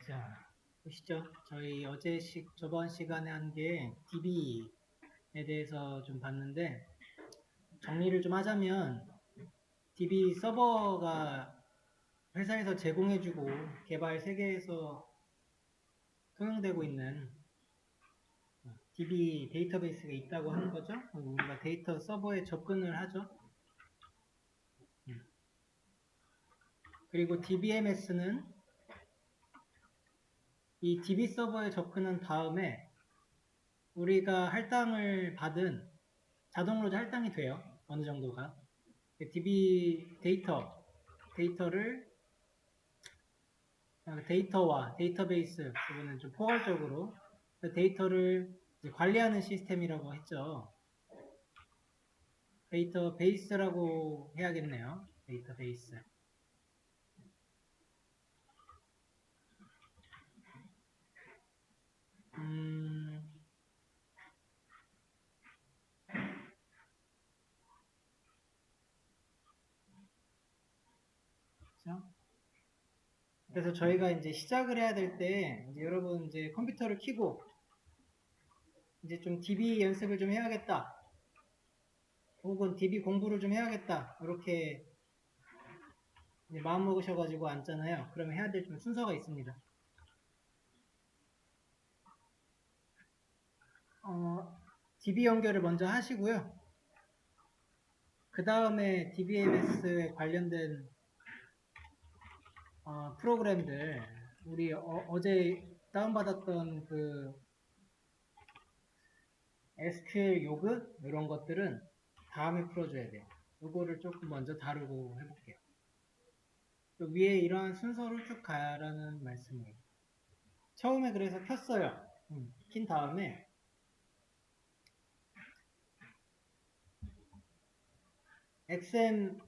자, 보시죠. 저희 저번 시간에 한 게 DB에 대해서 좀 봤는데, 정리를 좀 하자면, DB 서버가 회사에서 제공해주고 개발 세계에서 통용되고 있는 DB 데이터베이스가 있다고 하는 거죠. 우리가 데이터 서버에 접근을 하죠. 그리고 DBMS는 이 DB 서버에 접근한 다음에 우리가 할당을 받은 자동으로 할당이 돼요. 어느 정도가. DB 데이터와 데이터베이스 부분은 좀 포괄적으로 데이터를 관리하는 시스템이라고 했죠. 데이터베이스라고 해야겠네요. 데이터베이스. 그렇죠? 그래서 저희가 이제 시작을 해야 될 때, 여러분 이제 컴퓨터를 켜고, 이제 좀 DB 연습을 좀 해야겠다. 혹은 DB 공부를 좀 해야겠다. 이렇게 마음 먹으셔가지고 앉잖아요. 그러면 해야 될 좀 순서가 있습니다. DB 연결을 먼저 하시고요. 그 다음에 DBMS에 관련된 프로그램들, 우리 어제 다운받았던 그 SQL 요구 이런 것들은 다음에 풀어줘야 돼요. 요거를 조금 먼저 다루고 해볼게요. 또 위에 이러한 순서를 쭉 가라는 말씀이에요. 처음에 그래서 켰어요. 킨 다음에 XM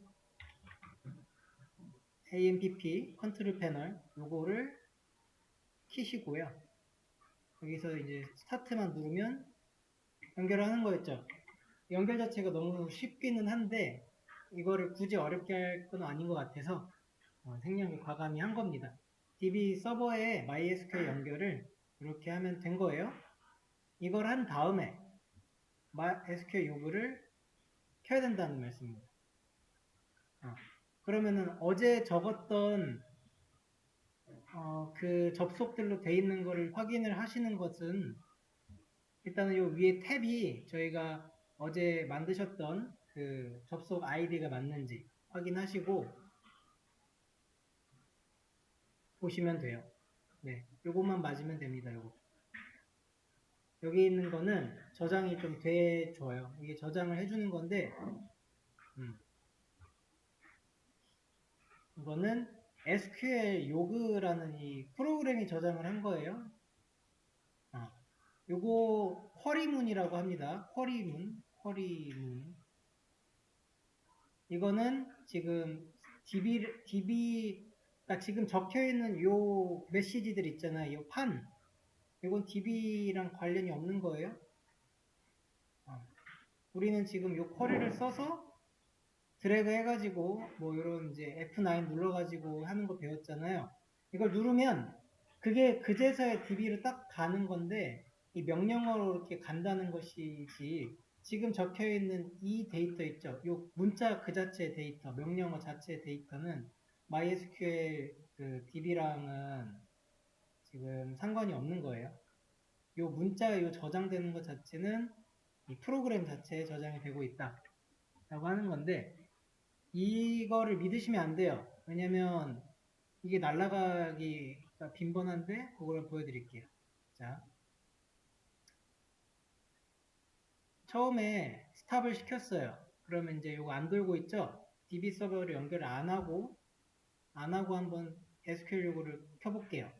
AMPP 컨트롤 패널 요거를 키시고요. 여기서 이제 스타트만 누르면 연결하는 거였죠. 연결 자체가 너무 쉽기는 한데 이거를 굳이 어렵게 할 건 아닌 것 같아서 생략을 과감히 한 겁니다. DB 서버에 MySQL 연결을 이렇게 하면 된 거예요. 이걸 한 다음에 SQL 요구를 켜야 된다는 말씀입니다. 그러면은 어제 적었던 그 접속들로 돼 있는 거를 확인을 하시는 것은 일단은 요 위에 탭이 저희가 어제 만드셨던 그 접속 아이디가 맞는지 확인하시고 보시면 돼요. 네, 요것만 맞으면 됩니다. 요거. 여기 있는 거는 저장이 좀 돼줘요. 이게 저장을 해주는 건데 이거는 SQL 요그라는 이 프로그램이 저장을 한 거예요. 요거 쿼리문이라고 합니다. 쿼리문. 이거는 지금 DB가 지금 적혀있는 요 메시지들 있잖아요. 요 판. 이건 DB랑 관련이 없는 거예요. 우리는 지금 요 쿼리를 써서 드래그 해가지고 뭐 이런 이제 F9 눌러가지고 하는 거 배웠잖아요. 이걸 누르면 그게 그제서야 DB로 딱 가는 건데 이 명령어로 이렇게 간다는 것이지 지금 적혀있는 이 데이터 있죠. 요 문자 그 자체의 데이터, 명령어 자체의 데이터는 MySQL 그 DB랑은 지금 상관이 없는 거예요. 요 문자에 요 저장되는 것 자체는 이 프로그램 자체에 저장이 되고 있다 라고 하는 건데 이거를 믿으시면 안 돼요. 왜냐면 이게 날아가기가 빈번한데 그걸 보여드릴게요. 자, 처음에 스탑을 시켰어요. 그러면 이제 이거 안 돌고 있죠? DB 서버를 연결 안 하고 한번 SQL 요구를 켜볼게요.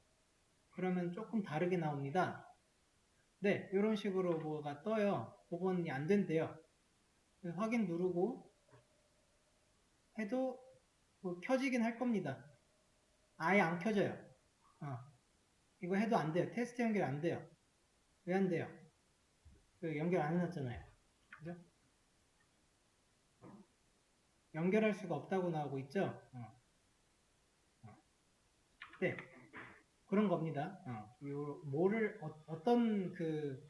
그러면 조금 다르게 나옵니다. 네, 이런 식으로 뭐가 떠요. 복원이 안 된대요. 확인 누르고 해도 뭐 켜지긴 할 겁니다. 아예 안 켜져요. 이거 해도 안 돼요. 테스트 연결 안 돼요. 왜 안 돼요? 그 연결 안 해놨잖아요. 그죠? 연결할 수가 없다고 나오고 있죠? 네. 그런 겁니다. 뭐를 어떤 그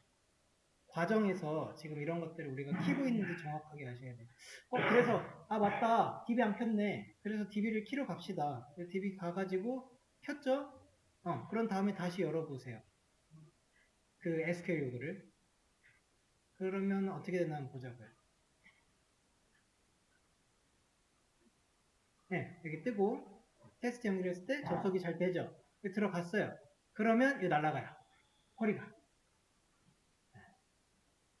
과정에서 지금 이런 것들을 우리가 키고 있는지 정확하게 아셔야 돼요. 그래서 맞다, DB 안 켰네. 그래서 DB를 키러 갑시다. DB 가가지고 켰죠? 그런 다음에 다시 열어보세요. 그 SQL 요구를. 그러면 어떻게 되나 한번 보자고요. 네, 여기 뜨고 테스트 연결했을 때 접속이 잘 되죠? 들어갔어요. 그러면 이거 날아가요. 허리가.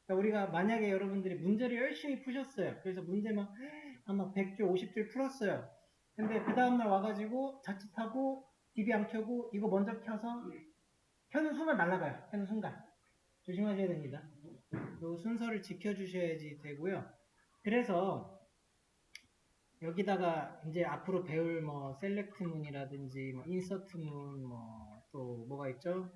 그러니까 우리가 만약에 여러분들이 문제를 열심히 푸셨어요. 그래서 문제 막 아마 100줄, 50줄 풀었어요. 근데 그 다음날 와가지고 자칫하고 DB 안 켜고 이거 먼저 켜서 켜는 순간 날아가요. 켜는 순간. 조심하셔야 됩니다. 그 순서를 지켜주셔야지 되고요. 그래서 여기다가 이제 앞으로 배울 뭐 셀렉트 문이라든지 뭐 인서트 문 뭐 또 뭐가 있죠?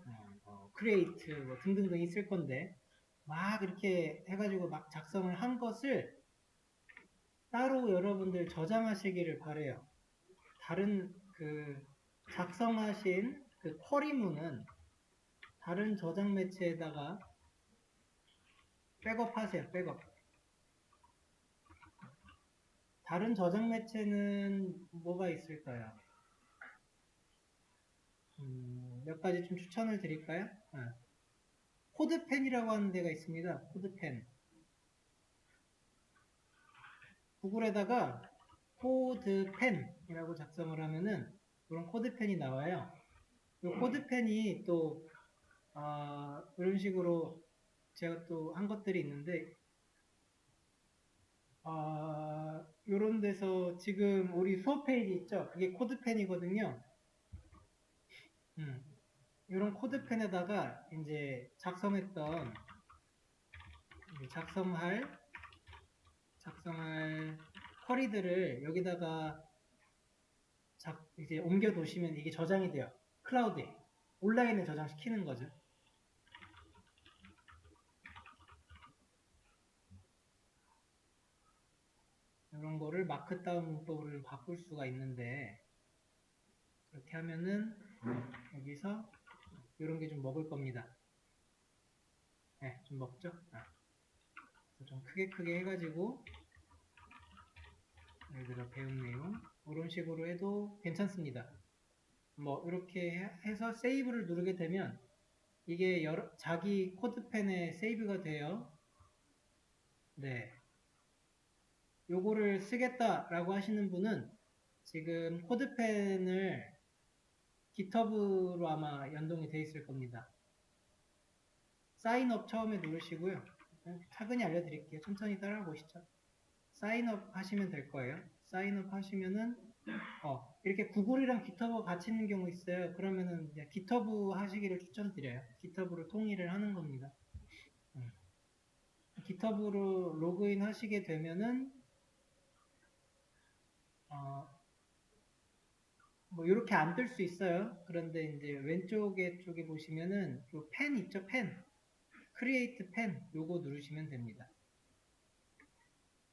크리에이트 뭐 등등등 있을 건데 막 이렇게 해가지고 막 작성을 한 것을 따로 여러분들 저장하시기를 바래요. 다른 그 작성하신 그 쿼리문은 다른 저장 매체에다가 백업하세요. 백업. 다른 저장 매체는 뭐가 있을까요? 몇 가지 좀 추천을 드릴까요? 코드펜이라고 하는 데가 있습니다. 코드펜. 구글에다가 코드펜이라고 작성을 하면은 그런 코드펜이 나와요. 이 코드펜이 또 이런 식으로 제가 또 한 것들이 있는데 이런 데서 지금 우리 수업 페이지 있죠? 그게 코드펜이거든요. 이런 코드펜에다가 이제 작성했던 작성할 쿼리들을 여기다가 이제 옮겨 놓으시면 이게 저장이 돼요. 클라우드에 온라인에 저장시키는 거죠. 이런 거를 마크다운 문법으로 바꿀 수가 있는데 그렇게 하면은 여기서 이런 게 좀 먹을 겁니다. 네, 좀 먹죠? 좀 크게 해가지고 예를 들어 배운 내용 이런 식으로 해도 괜찮습니다. 뭐 이렇게 해서 세이브를 누르게 되면 이게 자기 코드펜에 세이브가 돼요. 네. 요거를 쓰겠다라고 하시는 분은 지금 코드펜을 GitHub로 아마 연동이 되어 있을 겁니다. 사인업 처음에 누르시고요. 차근히 알려드릴게요. 천천히 따라가 보시죠. 사인업 하시면 될 거예요. 사인업 하시면은 이렇게 구글이랑 GitHub 같이 있는 경우 있어요. 그러면은 이제 GitHub 하시기를 추천드려요. GitHub로 통일을 하는 겁니다. GitHub로 로그인 하시게 되면은 뭐 이렇게 안 뜰 수 있어요. 그런데 이제 쪽에 보시면은 요 펜 있죠? 펜. 크리에이트 펜 요거 누르시면 됩니다.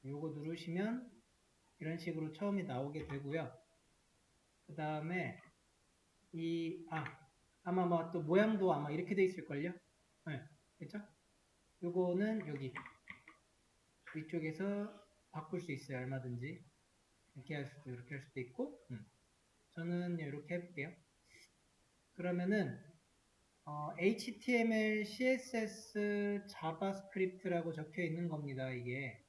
요거 누르시면 이런 식으로 처음에 나오게 되고요. 그 다음에 아마 뭐 또 모양도 아마 이렇게 돼 있을걸요? 네, 그렇죠? 요거는 여기 위쪽에서 바꿀 수 있어요. 얼마든지 이렇게 할 수도 이렇게 할 수도 있고 저는 이렇게 해볼게요. 그러면은 HTML, CSS, 자바스크립트라고 적혀 있는 겁니다. 이게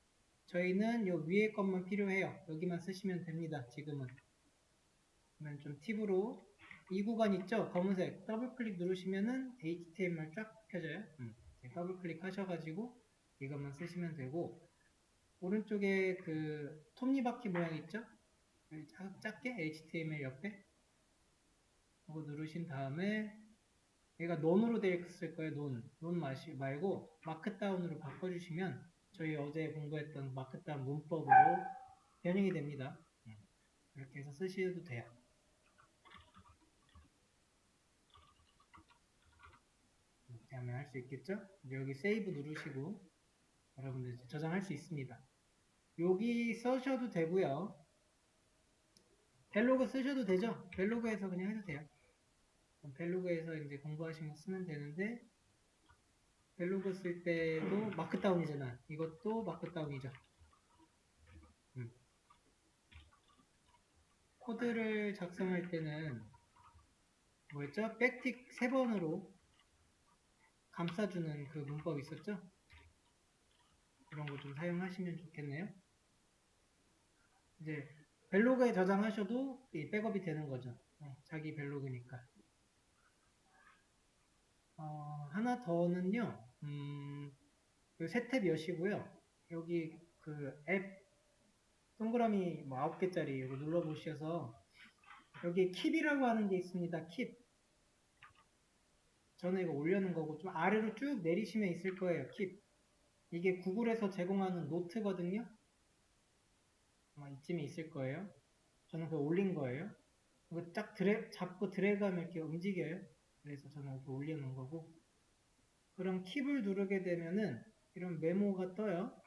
저희는 요 위에 것만 필요해요. 여기만 쓰시면 됩니다. 지금은. 그러면 좀 팁으로 이 구간 있죠? 검은색 더블 클릭 누르시면은 HTML 쫙 펴져요. 더블 클릭 하셔가지고 이것만 쓰시면 되고 오른쪽에 그 톱니바퀴 모양 있죠? 작게 HTML 옆에 그거 누르신 다음에 얘가 논으로 되어 있을 거예요. 논 말고 마크다운으로 바꿔주시면 저희 어제 공부했던 마크다운 문법으로 변형이 됩니다. 이렇게 해서 쓰셔도 돼요. 이렇게 하면 할 수 있겠죠? 여기 세이브 누르시고 여러분들 저장할 수 있습니다. 여기 써셔도 되고요. 벨로그 쓰셔도 되죠? 벨로그에서 그냥 해도 돼요. 벨로그에서 이제 공부하시면 쓰면 되는데, 벨로그 쓸 때도 마크다운이잖아. 이것도 마크다운이죠. 코드를 작성할 때는 뭐였죠? 백틱 3번으로 감싸주는 그 문법 있었죠? 그런 거 좀 사용하시면 좋겠네요. 이제 벨로그에 저장하셔도 백업이 되는 거죠. 자기 벨로그니까. 하나 더는요. 세 탭 여시고요. 여기 그 앱 동그라미 뭐 9개짜리 이거 눌러보셔서 여기 킵이라고 하는 게 있습니다. 킵. 저는 이거 올려놓은 거고 좀 아래로 쭉 내리시면 있을 거예요. 킵. 이게 구글에서 제공하는 노트거든요. 아마 이쯤에 있을 거예요. 저는 그거 올린 거예요. 이거 딱 잡고 드래그하면 이렇게 움직여요. 그래서 저는 이렇게 올려놓은 거고. 그럼 킵을 누르게 되면은 이런 메모가 떠요.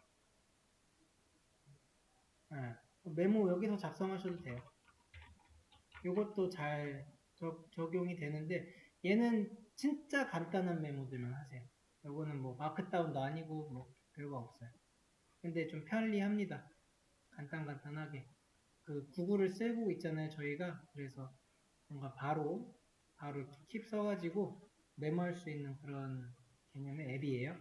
네. 메모 여기서 작성하셔도 돼요. 이것도 잘 적용이 되는데 얘는 진짜 간단한 메모들만 하세요. 요거는 뭐 마크다운도 아니고 뭐 별거 없어요. 근데 좀 편리합니다. 간단하게. 그 구글을 쓰고 있잖아요, 저희가. 그래서 뭔가 바로 킵 써가지고 메모할 수 있는 그런 개념의 앱이에요.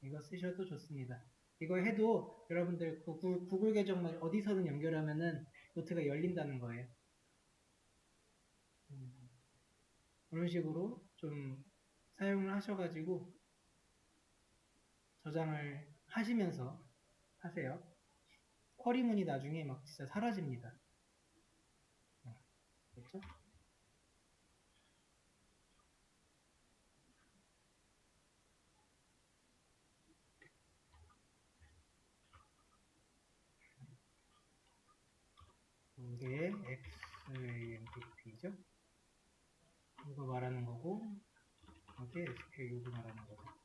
이거 쓰셔도 좋습니다. 이거 해도 여러분들 구글 계정만 어디서든 연결하면은 노트가 열린다는 거예요. 그런 식으로 좀 사용을 하셔가지고 저장을 하시면서 하세요. 쿼리문이 나중에 막 진짜 사라집니다. 그렇죠? 이게 XAMPP죠? 이거 말하는 거고 이게 SQL 요구 말하는 거고.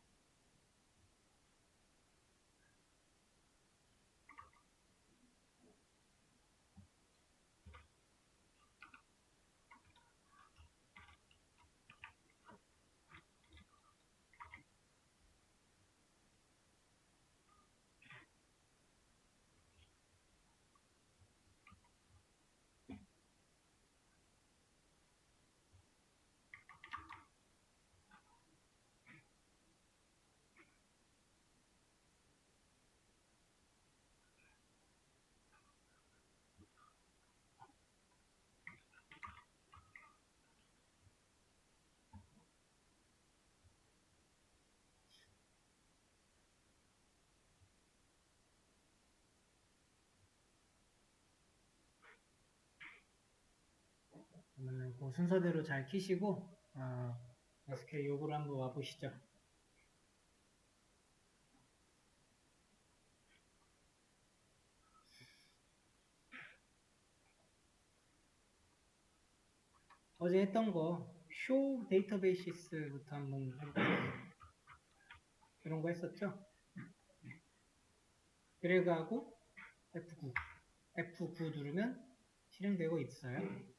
그러면 그 순서대로 잘 키시고 SQL 요구를 한번 와보시죠. 어제 했던 거 show database부터 한번 해볼게요. 이런 거 했었죠? 드래그하고 F9 누르면 실행되고 있어요.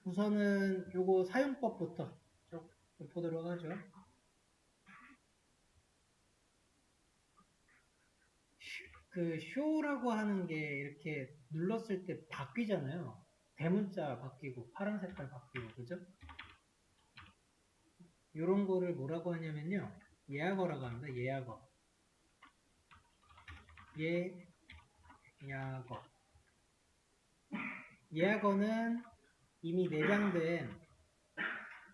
우선은 요거 사용법부터 좀 보도록 하죠. 그 show라고 하는 게 이렇게 눌렀을 때 바뀌잖아요. 대문자 바뀌고 파란 색깔 바뀌고 그죠? 요런 거를 뭐라고 하냐면요. 예약어라고 합니다. 예약어. 예약어. 예약어는 이미 내장된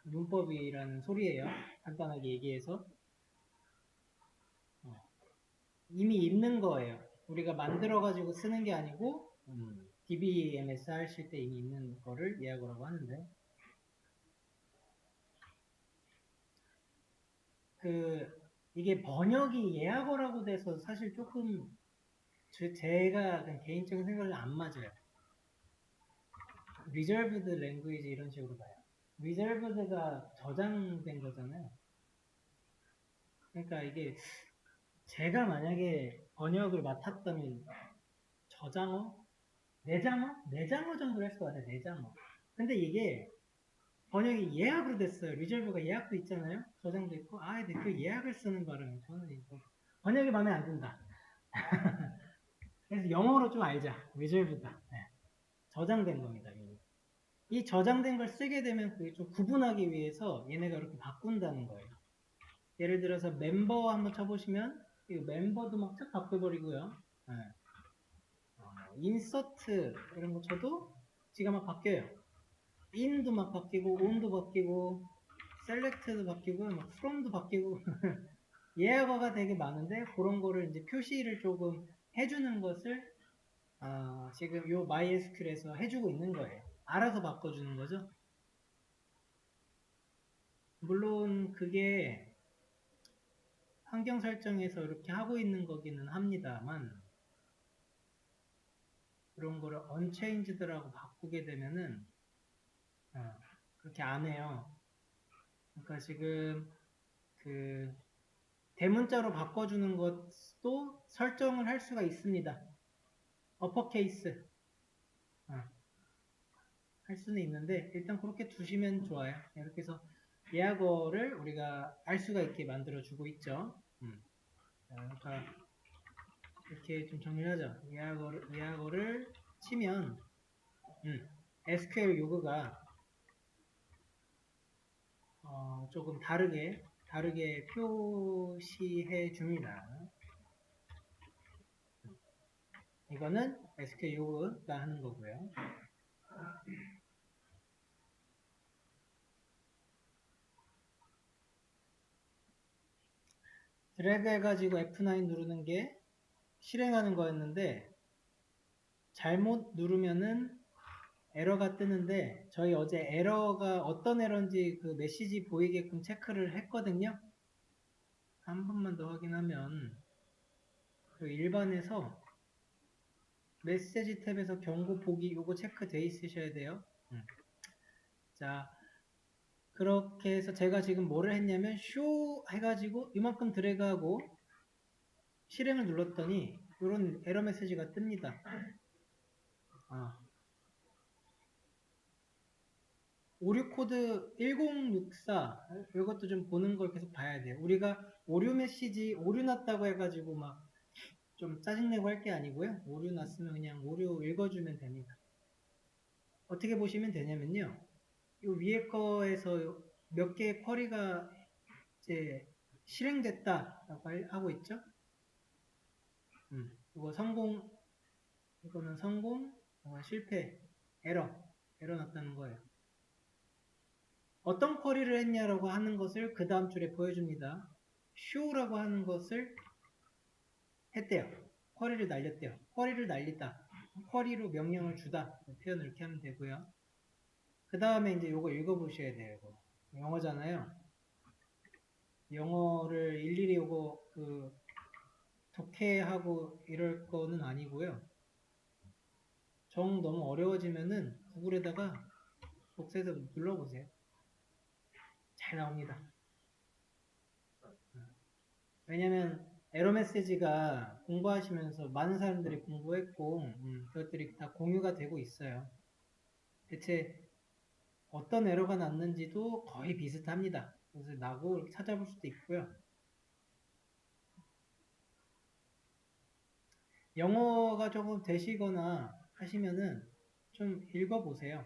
문법이라는 소리예요. 간단하게 얘기해서. 이미 있는 거예요. 우리가 만들어가지고 쓰는 게 아니고 DBMS 하실 때 이미 있는 거를 예약어라고 하는데 이게 번역이 예약어라고 돼서 사실 조금 제가 개인적인 생각이 안 맞아요. Reserved Language 이런 식으로 봐요. Reserved가 저장된 거잖아요. 그러니까 이게 제가 만약에 번역을 맡았다면 저장어? 내장어? 내장어 정도로 했을 것 같아요. 내장어. 근데 이게 번역이 예약으로 됐어요. 리졸브가 예약도 있잖아요. 저장도 있고. 아, 근데 그 예약을 쓰는 바람에 저는 이거 번역이 마음에 안 든다. 그래서 영어로 좀 알자. 리졸브다. 네. 저장된 겁니다. 이미. 이 저장된 걸 쓰게 되면 그게 좀 구분하기 위해서 얘네가 이렇게 바꾼다는 거예요. 예를 들어서 멤버 한번 쳐보시면 이 멤버도 막 쫙 바꿔버리고요. 네. 인서트 이런 거 쳐도 지가 막 바뀌어요. in도 막 바뀌고 on도 바뀌고 select도 바뀌고 막 from도 바뀌고 예약어가 되게 많은데 그런 거를 이제 표시를 조금 해주는 것을 지금 요 MySQL에서 해주고 있는 거예요. 알아서 바꿔주는 거죠. 물론 그게 환경 설정에서 이렇게 하고 있는 거기는 합니다만 그런 거를 unchanged라고 바꾸게 되면은 그렇게 안 해요. 그러니까 지금 그 대문자로 바꿔주는 것도 설정을 할 수가 있습니다. 어퍼케이스 할 수는 있는데 일단 그렇게 두시면 좋아요. 이렇게 해서 예약어를 우리가 알 수가 있게 만들어 주고 있죠. 그러니까 이렇게 좀 정리를 하죠. 예약어를 치면 SQL 요구가 조금 다르게 표시해 줍니다. 이거는 SQL 요구가 하는 거고요. 드래그 해가지고 F9 누르는 게 실행하는 거였는데 잘못 누르면은 에러가 뜨는데 저희 어제 에러가 어떤 에러인지 그 메시지 보이게끔 체크를 했거든요. 한 번만 더 확인하면 그 일반에서 메시지 탭에서 경고 보기 요거 체크돼 있으셔야 돼요. 자, 그렇게 해서 제가 지금 뭐를 했냐면 쇼 해가지고 이만큼 드래그하고 실행을 눌렀더니 이런 에러 메시지가 뜹니다. 오류 코드 1064 이것도 좀 보는 걸 계속 봐야 돼요. 우리가 오류 메시지 오류 났다고 해가지고 막 좀 짜증내고 할 게 아니고요. 오류 났으면 그냥 오류 읽어주면 됩니다. 어떻게 보시면 되냐면요. 이 위에 거에서 몇 개의 쿼리가 이제 실행됐다라고 하고 있죠. 이거 성공, 이거는 성공, 실패, 에러 났다는 거예요. 어떤 쿼리를 했냐라고 하는 것을 그 다음 줄에 보여줍니다. show라고 하는 것을 했대요. 쿼리를 날렸대요. 쿼리를 날리다. 쿼리로 명령을 주다. 표현을 이렇게 하면 되고요. 그 다음에 이제 요거 읽어보셔야 돼요. 이거. 영어잖아요. 영어를 일일이 요거 독해하고 이럴 거는 아니고요. 정 너무 어려워지면은 구글에다가 복사해서 눌러보세요. 잘 나옵니다. 왜냐면 에러 메시지가 공부하시면서 많은 사람들이 공부했고 그것들이 다 공유가 되고 있어요. 대체 어떤 에러가 났는지도 거의 비슷합니다. 그래서 나고 이렇게 찾아볼 수도 있고요. 영어가 조금 되시거나 하시면은 좀 읽어보세요.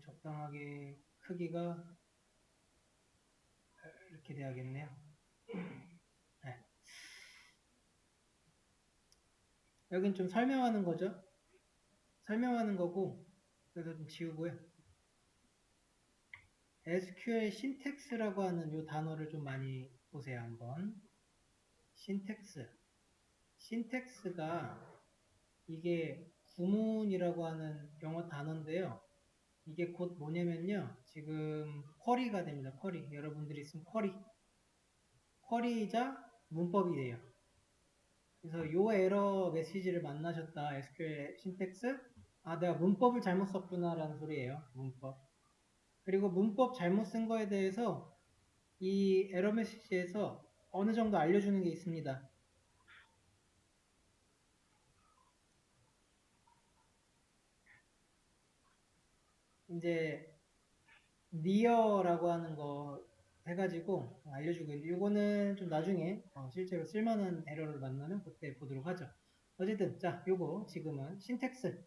적당하게 크기가 이렇게 돼야겠네요. 네. 여긴 좀 설명하는 거죠. 설명하는 거고 그래서 좀 지우고요. SQL 신텍스라고 하는 이 단어를 좀 많이 보세요. 한번. 신텍스. 신텍스가 이게 구문이라고 하는 영어 단어인데요. 이게 곧 뭐냐면요. 지금 쿼리가 됩니다. 쿼리. 여러분들이 쓴 쿼리. 쿼리이자 문법이에요. 그래서 요 에러 메시지를 만나셨다. SQL 신텍스. 내가 문법을 잘못 썼구나 라는 소리예요. 문법. 그리고 문법 잘못 쓴 거에 대해서 이 에러 메시지에서 어느 정도 알려주는 게 있습니다. 이제 near라고 하는 거 해가지고 알려주고 있는데 요거는 좀 나중에 실제로 쓸만한 에러를 만나면 그때 보도록 하죠. 어쨌든 자 요거 지금은 신텍스.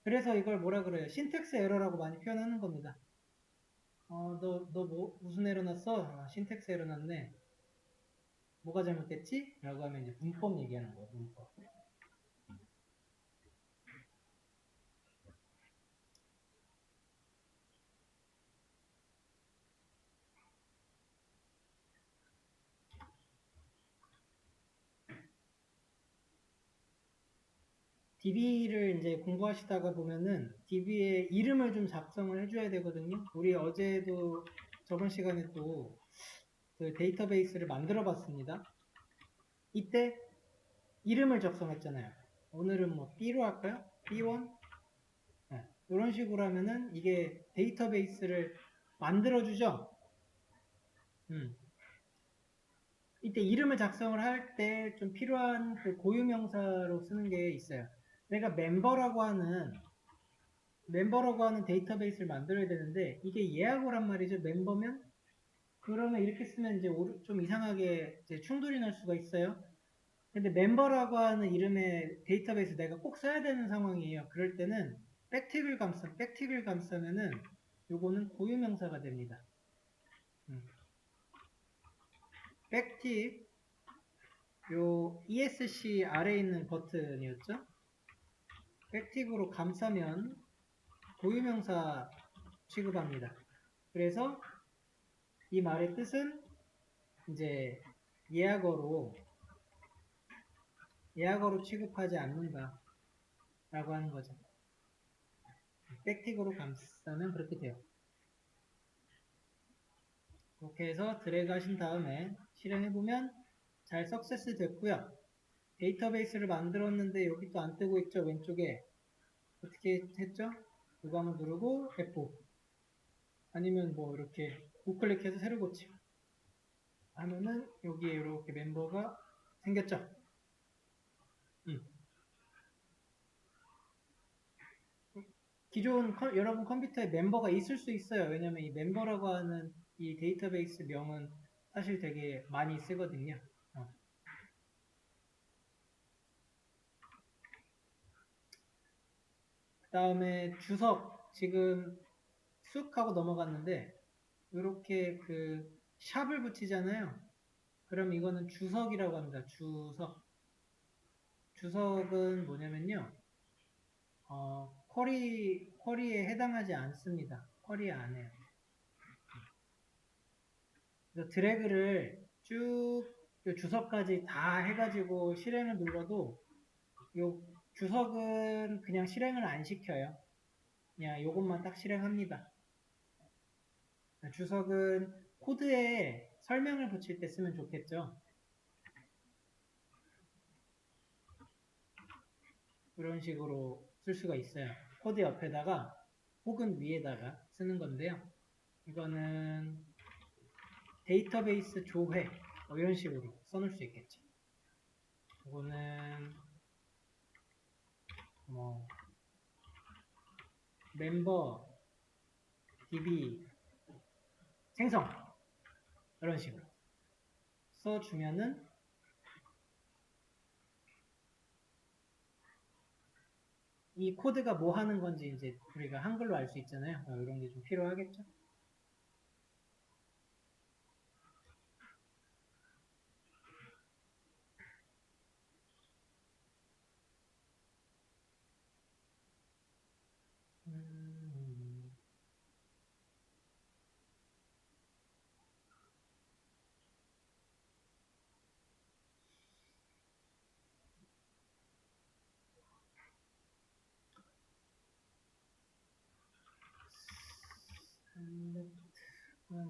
그래서 이걸 뭐라 그래요? 신텍스 에러라고 많이 표현하는 겁니다. 너 뭐 무슨 에러 났어? 신텍스 에러 났네. 뭐가 잘못됐지? 라고 하면 이제 문법 얘기하는 거예요. 문법. DB를 이제 공부하시다가 보면은 DB의 이름을 좀 작성을 해줘야 되거든요. 우리 어제도 저번 시간에 또 그 데이터베이스를 만들어 봤습니다. 이때 이름을 작성했잖아요. 오늘은 뭐 B로 할까요? B1? 네. 이런 식으로 하면은 이게 데이터베이스를 만들어주죠. 이때 이름을 작성을 할 때 좀 필요한 그 고유명사로 쓰는 게 있어요. 내가 멤버라고 하는 데이터베이스를 만들어야 되는데 이게 예약어란 말이죠. 멤버면 그러면 이렇게 쓰면 이제 좀 이상하게 이제 충돌이 날 수가 있어요. 근데 멤버라고 하는 이름의 데이터베이스 내가 꼭 써야 되는 상황이에요. 그럴 때는 백티글 감싸면은 요거는 고유명사가 됩니다. 백팁 요 ESC 아래에 있는 버튼이었죠. 백팁으로 감싸면 고유명사 취급합니다. 그래서 이 말의 뜻은 이제 예약어로 취급하지 않는다 라고 하는 거죠. 백틱으로 감싸면 그렇게 돼요. 그렇게 해서 드래그 하신 다음에 실행해보면 잘 석세스 됐고요. 데이터베이스를 만들었는데 여기 또 안 뜨고 있죠. 왼쪽에 어떻게 했죠? 이거 한번 누르고 F 아니면 뭐 이렇게 우클릭해서 새로 고치고 하면은 여기에 이렇게 멤버가 생겼죠. 기존 여러분 컴퓨터에 멤버가 있을 수 있어요. 왜냐면 이 멤버라고 하는 이 데이터베이스 명은 사실 되게 많이 쓰거든요. 그 다음에 주석 지금 쑥 하고 넘어갔는데 이렇게 그 샵을 붙이잖아요. 그럼 이거는 주석이라고 합니다. 주석은 뭐냐면요. 쿼리에 해당하지 않습니다. 쿼리 안 해요. 그래서 드래그를 쭉 주석까지 다 해가지고 실행을 눌러도 요 주석은 그냥 실행을 안 시켜요. 그냥 요것만 딱 실행합니다. 주석은 코드에 설명을 붙일 때 쓰면 좋겠죠. 이런 식으로 쓸 수가 있어요. 코드 옆에다가 혹은 위에다가 쓰는 건데요. 이거는 데이터베이스 조회 뭐 이런 식으로 써놓을 수 있겠죠. 이거는 뭐 멤버 DB 생성 이런 식으로 써주면은 이 코드가 뭐 하는 건지 이제 우리가 한글로 알 수 있잖아요. 이런 게 좀 필요하겠죠.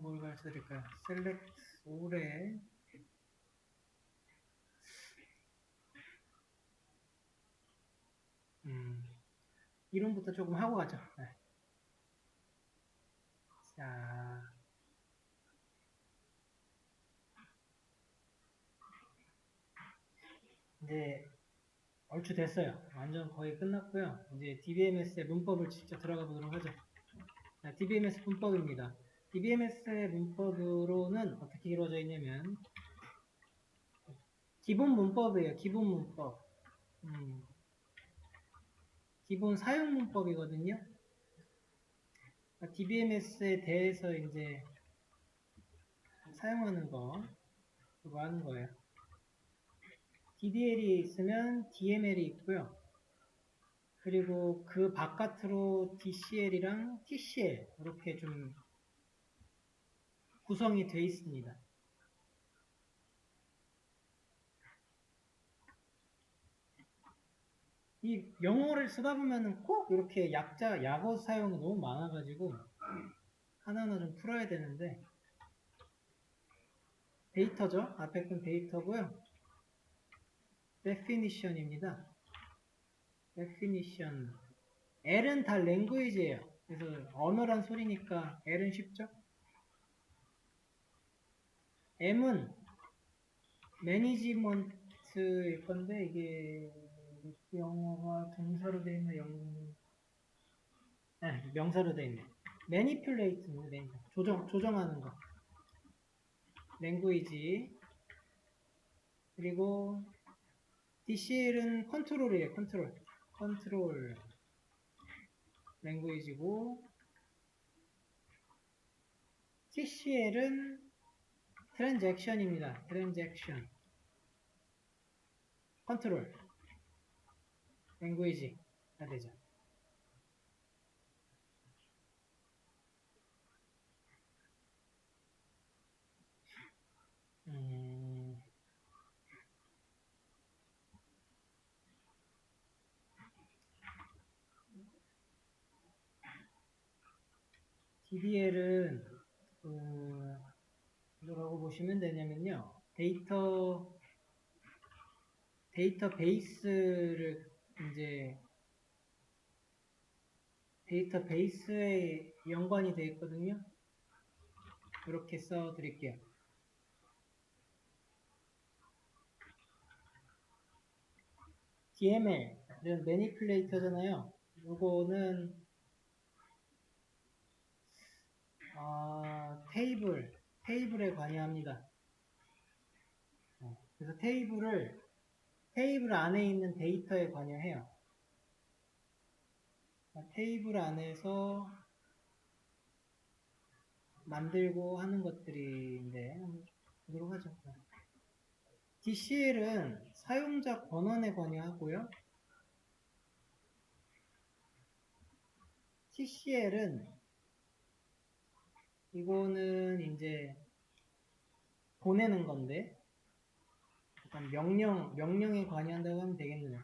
뭘 가르쳐 드릴까요? 셀렉트 올해 이름부터 조금 하고 가죠. 네. 자, 이제 얼추 됐어요. 완전 거의 끝났고요. 이제 DBMS의 문법을 직접 들어가 보도록 하죠. DBMS 문법입니다. DBMS의 문법으로는 어떻게 이루어져 있냐면 기본 문법이에요. 기본 문법. 기본 사용 문법이거든요. DBMS에 대해서 이제 사용하는 거, 그거 하는 거예요. DDL이 있으면 DML이 있고요. 그리고 그 바깥으로 DCL이랑 TCL 이렇게 좀 구성이 되어 있습니다. 이 영어를 쓰다 보면은 꼭 이렇게 약어 사용이 너무 많아가지고 하나하나 좀 풀어야 되는데 데이터죠. 앞에 건 데이터고요. definition입니다. definition. L은 다 language예요. 그래서 언어란 소리니까 L은 쉽죠. M은 management일 건데 이게 영어가 동사로 되어 있는 명사로 되어 있네. manipulate입니다. 조정하는 거. language. 그리고 DCL은 컨트롤이에요. 컨트롤 language고 TCL은 transaction입니다. transaction 컨트롤 language가 되죠. DBL은 뭐라고 보시면 되냐면요. 데이터베이스를 이제 데이터베이스에 연관이 되어 있거든요. 이렇게 써 드릴게요. DML은 매니플레이터잖아요. 이거는 테이블에 관여합니다. 그래서 테이블 안에 있는 데이터에 관여해요. 테이블 안에서 만들고 하는 것들인데 보도록 하죠. DCL은 사용자 권한에 관여하고요. TCL은 이거는 이제 보내는 건데 약간 명령에 관여한다고 하면 되겠네요.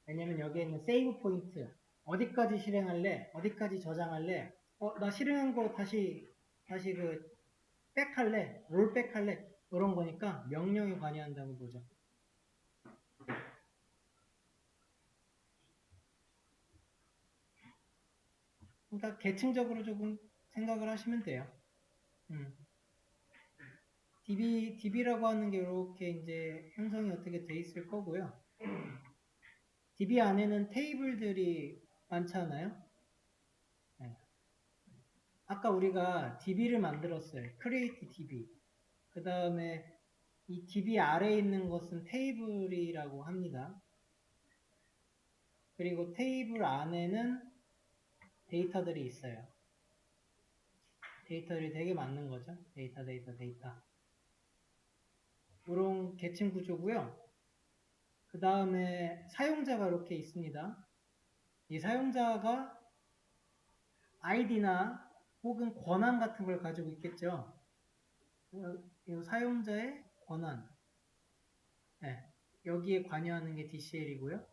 왜냐면 여기에 있는 세이브 포인트 어디까지 실행할래? 어디까지 저장할래? 나 실행한 거 다시 그 백할래? 롤백할래? 그런 거니까 명령에 관여한다고 보죠. 그러니까 계층적으로 조금 생각을 하시면 돼요. DB라고 하는 게 이렇게 이제 형성이 어떻게 돼 있을 거고요. DB 안에는 테이블들이 많잖아요. 네. 아까 우리가 DB를 만들었어요. create DB. 그 다음에 이 DB 아래에 있는 것은 테이블이라고 합니다. 그리고 테이블 안에는 데이터들이 있어요. 데이터들이 되게 많은 거죠. 데이터. 이런 계층 구조고요. 그 다음에 사용자가 이렇게 있습니다. 이 사용자가 아이디나 혹은 권한 같은 걸 가지고 있겠죠. 이 사용자의 권한. 네, 여기에 관여하는 게 DCL이고요.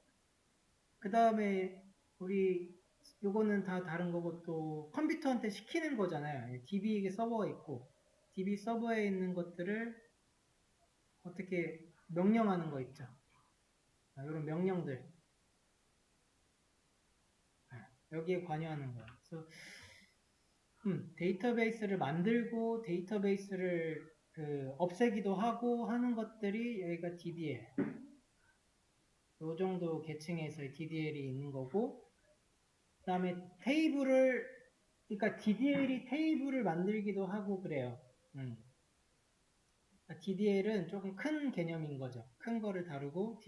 그 다음에 요거는 다 다른 거고 또 컴퓨터한테 시키는 거잖아요. DB에게 서버가 있고 DB 서버에 있는 것들을 어떻게 명령하는 거 있죠. 이런 명령들 여기에 관여하는 거예요. 그래서 데이터베이스를 만들고 데이터베이스를 없애기도 하고 하는 것들이 여기가 DDL. 요 정도 계층에서의 DDL이 있는 거고, 그 다음에 테이블을 그러니까 DDL이 테이블을 만들기도 하고 그래요. DDL은 조금 큰 개념인 거죠. 큰 거를 다루고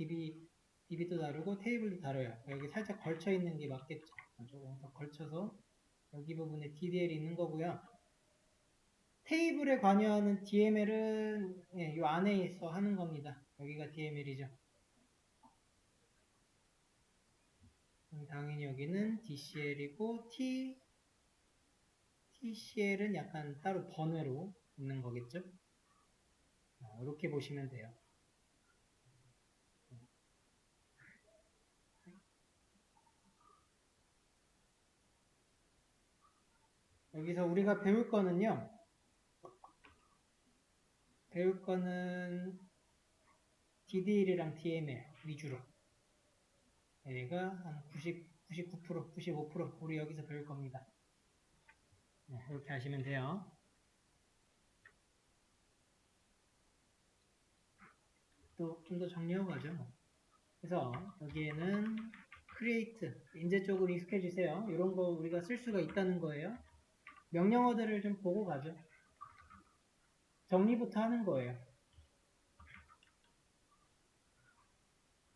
DB도 다루고 테이블도 다뤄요. 여기 살짝 걸쳐 있는 게 맞겠죠. 조금 더 걸쳐서 여기 부분에 DDL이 있는 거고요. 테이블에 관여하는 DML은 이 안에 있어 하는 겁니다. 여기가 DML이죠. 당연히 여기는 DCL이고 TCL은 약간 따로 번외로 있는 거겠죠. 이렇게 보시면 돼요. 여기서 우리가 배울 거는 DDL이랑 DML 위주로. 얘가 한 99%, 95% 우리 여기서 배울 겁니다. 이렇게 하시면 돼요. 또 좀 더 정리하고 가죠. 그래서 여기에는 create, 인제 쪽으로 익숙해지세요. 이런 거 우리가 쓸 수가 있다는 거예요. 명령어들을 좀 보고 가죠. 정리부터 하는 거예요.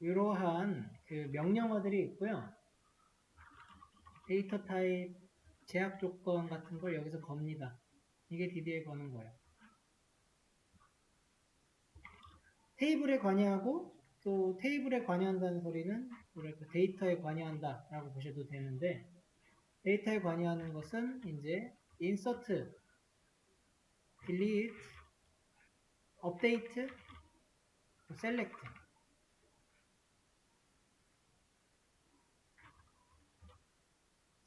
이러한 그 명령어들이 있고요. 데이터 타입, 제약 조건 같은 걸 여기서 겁니다. 이게 DD에 거는 거예요. 테이블에 관여하고 또 테이블에 관여한다는 소리는 뭐랄까 데이터에 관여한다 라고 보셔도 되는데 데이터에 관여하는 것은 이제 insert, delete, update, select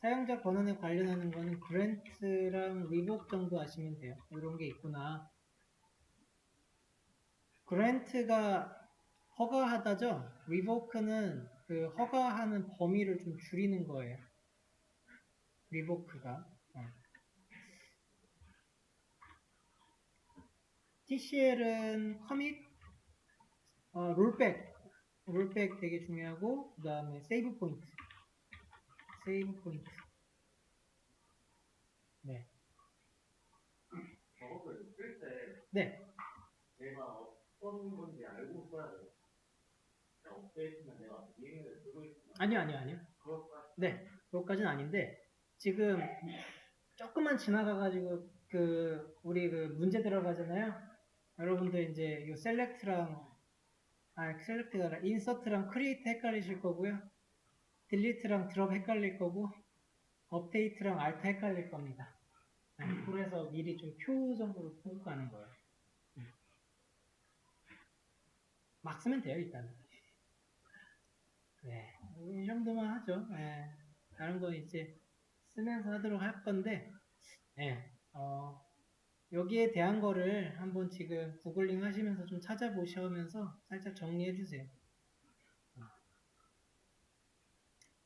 사용자 권한에 관련하는 거는 grant랑 revoke 정도 아시면 돼요. 이런 게 있구나. grant가 허가하다죠. revoke는 그 허가하는 범위를 좀 줄이는 거예요. revoke가. TCL은 commit, rollback 되게 중요하고 그 다음에 save point. 네. 작업을 쓸 때 네. 내가 어떤 건지 알고 써야 돼요. 업데이트는 내가 이해를 쓰고 있구나. 아니요. 네, 그것까지는 아닌데 지금 조금만 지나가가지고 우리 그 문제 들어가잖아요. 여러분들 이제 이 셀렉트가 아니라 인서트랑 크리에이트 헷갈리실 거고요. 딜리트랑 드롭 헷갈릴 거고 업데이트랑 알트 헷갈릴 겁니다. 그래서 미리 좀 표 정도로 보고 가는 거예요. 막 쓰면 돼요, 일단은. 네, 이 정도만 하죠. 네, 다른 거 이제 쓰면서 하도록 할 건데, 네, 여기에 대한 거를 한번 지금 구글링 하시면서 좀 찾아보시면서 살짝 정리해 주세요.